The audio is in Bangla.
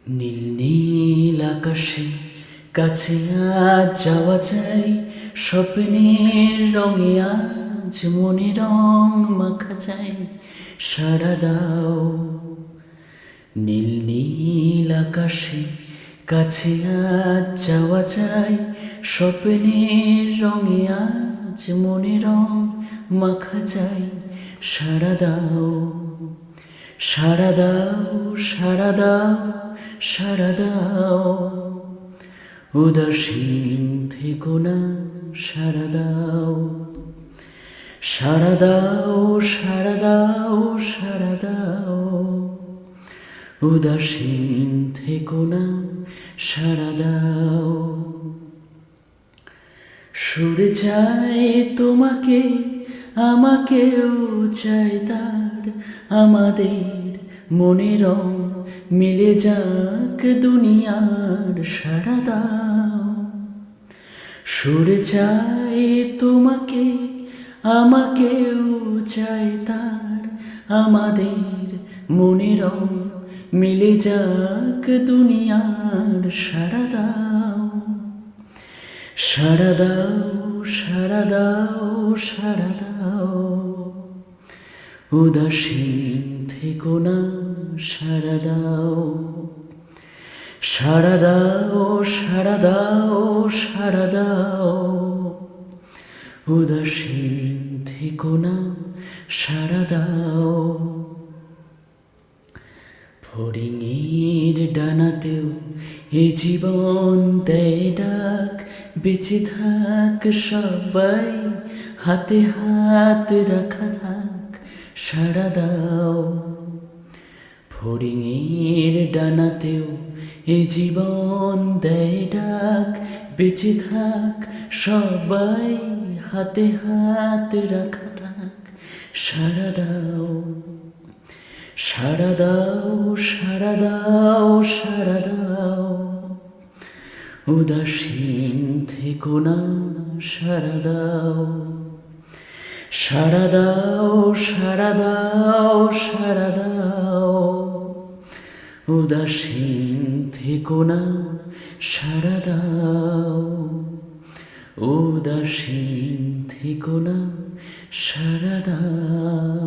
নীল নীল আকাশে কাছে আজ যাওয়া যায়, স্বপ্নের রঙে আজ মনে রং মাখা যায়। সাড়া দাও নীল নীল আকাশে কাছে আজ যাওয়া যায়, স্বপ্নের রঙে আজ মনে রং মাখা যায়। সাড়া দাও সাড়া দাও সাড়া দাও সাড়া দাও, উদাসীন থেকো না, সাড়া দাও সাড়া দাও সাড়া দাও সাড়া দাও, উদাসীন থেকো না, সাড়া দাও। সুরে চাই তোমাকে, আমাকেও চাই তার, আমাদের মনে রং মিলে যাক দুনিয়ার। সাড়া দাও সুরে চাই তোমাকে, আমাকেও চাই তার, আমাদের মনে রং মিলে যাক দুনিয়ার। সাড়া দাও সাড়া দাও সাড়া দাও সাড়া দাও, উদাসীন থেকো না, সাড়া দাও সাড়া দাও সাড়া দাও সাড়া দাও, উদাসীন থেকো না, সাড়া দাও। ফড়িংয়ের ডানাতেও এ জীবন দেয় ডাক, বেঁচে থাক সবাই, হাতে হাত রাখা থাক, সাড়া দাও। ফড়িংয়ের ডানাতেও এ জীবন দেয় ডাক, বেঁচে থাক সবাই, হাতে হাত রাখা থাক, সাড়া দাও সাড়া দাও সাড়া দাও সাড়া দাও, উদাসীন থেকো না, সাড়া দাও সাড়া দাও সাড়া দাও সাড়া দাও, উদাসীন থেকো না, সাড়া দাও উদাসীন থেকো না, সাড়া দাও।